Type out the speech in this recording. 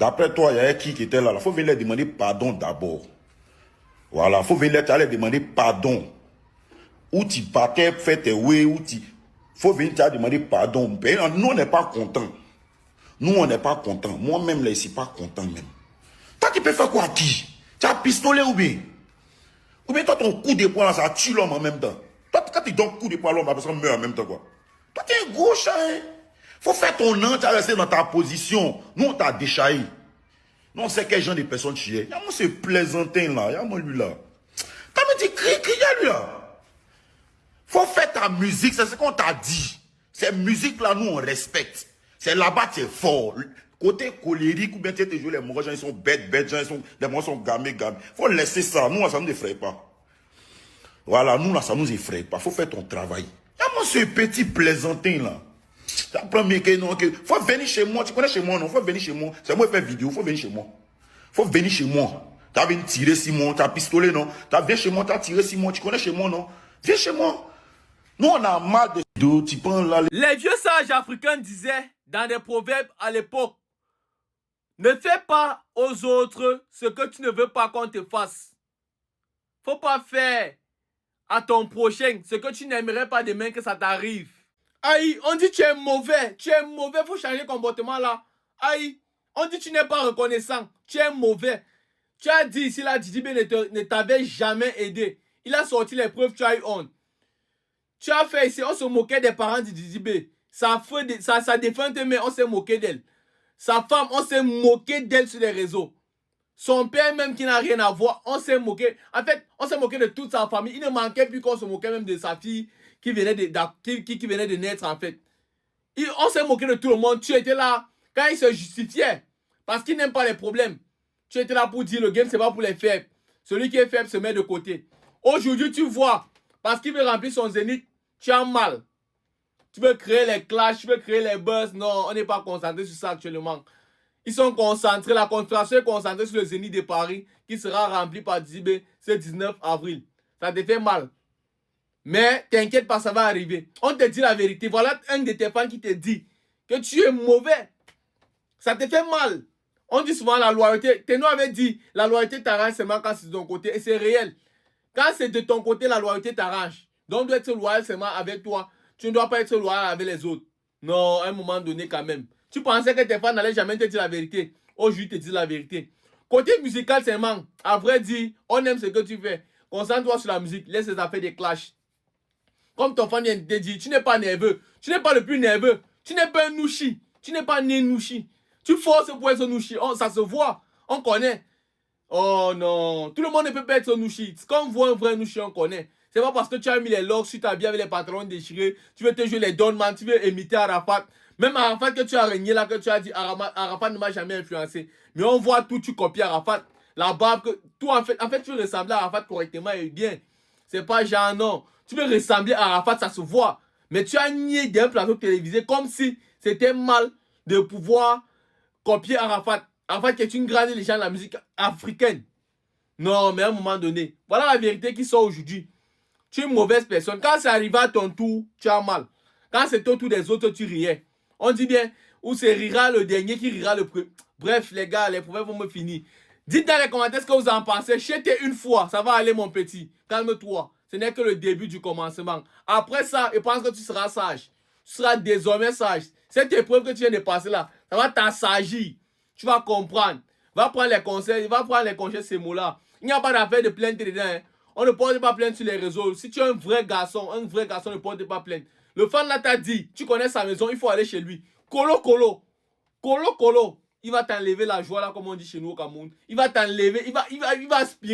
D'après toi, il y a qui était là. Il faut venir leur demander pardon d'abord. Voilà, il faut venir leur demander pardon. Où tu partais, faire tes oui, où tu... faut venir te demander pardon. Nous, on n'est pas contents. Nous, on n'est pas contents. Moi-même, là, je ne suis pas content même. Toi, tu peux faire quoi à qui? Tu as un pistolet ou bien? Ou bien toi, ton coup de poing, là, ça tue l'homme en même temps. Toi, quand tu donnes coup de poing à l'homme, la personne meurt en même temps, quoi. Toi, tu es un gros chat, hein? Faut faire ton nom, tu as resté dans ta position. Nous, on t'a déchaillé. Nous, on sait quel genre de personnes tu es. Il y a moi ce plaisantin là, il y a moi lui là. T'as me dit, crie, lui là. Faut faire ta musique, c'est ce qu'on t'a dit. Cette musique-là, nous, on respecte. C'est là-bas, c'est fort. Côté colérique, ou bien tu sais, les gens, ils sont bêtes, les gens sont gamés. Faut laisser ça. Nous, ça ne nous effraie pas. Voilà, nous, là, ça ne nous effraie pas. Faut faire ton travail. Il y a moi ce petit plaisantin là. Faut venir chez moi. Tu connais chez moi, non? Faut venir chez moi. C'est moi qui fais vidéo. Faut venir chez moi. Faut venir chez moi. Tu as venu tirer Simon. Tu as pistolet, non? Tu as viens chez moi. Tu as tiré Simon. Tu connais chez moi, non? Viens chez moi. Nous, on a mal de vidéos. Tu prends là. Les vieux sages africains disaient dans des proverbes à l'époque: ne fais pas aux autres ce que tu ne veux pas qu'on te fasse. Faut pas faire à ton prochain ce que tu n'aimerais pas demain que ça t'arrive. Aïe, on dit tu es mauvais, faut changer de comportement là. Aïe, on dit tu n'es pas reconnaissant, tu es mauvais. Tu as dit ici là, Didi B ne t'avait jamais aidé. Il a sorti les preuves, tu as eu honte. Tu as fait ici, on se moquait des parents de Didi B. Sa défunte mère, on s'est moqué d'elle. Sa femme, on s'est moqué d'elle sur les réseaux. Son père même qui n'a rien à voir, on s'est moqué. En fait, on s'est moqué de toute sa famille. Il ne manquait plus qu'on se moquait même de sa fille qui venait de naître en fait. On s'est moqué de tout le monde. Tu étais là quand il se justifiait parce qu'il n'aime pas les problèmes. Tu étais là pour dire le game c'est pas pour les faibles. Celui qui est faible se met de côté. Aujourd'hui tu vois, parce qu'il veut remplir son zénith, tu as mal. Tu veux créer les clashs, tu veux créer les buzz. Non, on n'est pas concentré sur ça actuellement. Ils sont concentrés, la concentration est concentrée sur le Zénith de Paris qui sera rempli par Didi B ce 19 avril. Ça te fait mal. Mais t'inquiète pas, ça va arriver. On te dit la vérité. Voilà un de tes fans qui te dit que tu es mauvais. Ça te fait mal. On dit souvent la loyauté. Teno avait dit la loyauté t'arrange seulement quand c'est de ton côté. Et c'est réel. Quand c'est de ton côté, la loyauté t'arrange. Donc, tu dois être loyal seulement avec toi. Tu ne dois pas être loyal avec les autres. Non, à un moment donné quand même. Tu pensais que tes fans n'allaient jamais te dire la vérité. Aujourd'hui, ils te disent la vérité. Côté musical seulement, à vrai dire, on aime ce que tu fais. Concentre-toi sur la musique. Laisse les affaires des clashs. Comme ton fan vient de te dire, tu n'es pas nerveux. Tu n'es pas le plus nerveux. Tu n'es pas un nouchi. Tu n'es pas né nouchi. Tu forces pour être un nouchi. Ça se voit. On connaît. Oh non. Tout le monde ne peut pas être un nouchi. Quand on voit un vrai nouchi, on connaît. C'est pas parce que tu as mis les locks, tu t'habilles avec les pantalons déchirés, tu veux te jouer les Donman, tu veux imiter Arafat. Même Arafat que tu as régné là, que tu as dit Arafat ne m'a jamais influencé. Mais on voit tout, tu copies Arafat. La barbe, tout en fait, tu veux ressembler à Arafat correctement et bien. C'est pas genre non. Tu veux ressembler à Arafat, ça se voit. Mais tu as nié d'un plateau télévisé comme si c'était mal de pouvoir copier Arafat. Arafat qui est une grande légende de la musique africaine. Non, mais à un moment donné, voilà la vérité qui sort aujourd'hui. Tu es une mauvaise personne. Quand c'est arrivé à ton tour, tu as mal. Quand c'est au tour des autres, tu riais. On dit bien, ou c'est rira le dernier qui rira le premier. Bref, les gars, les problèmes vont me finir. Dites dans les commentaires ce que vous en pensez. Chetez une fois, ça va aller mon petit. Calme-toi. Ce n'est que le début du commencement. Après ça, je pense que tu seras sage. Tu seras désormais sage. Cette épreuve que tu viens de passer là, ça va t'assagir. Tu vas comprendre. Va prendre les conseils, va prendre les conseils de ces mots-là. Il n'y a pas d'affaire de plainte dedans. Hein. On ne porte pas plainte sur les réseaux. Si tu es un vrai garçon ne porte pas plainte. Le fan là t'a dit, tu connais sa maison, il faut aller chez lui. Colo. Il va t'enlever la joie là, comme on dit chez nous au Cameroun. Il va t'enlever, il va aspirer.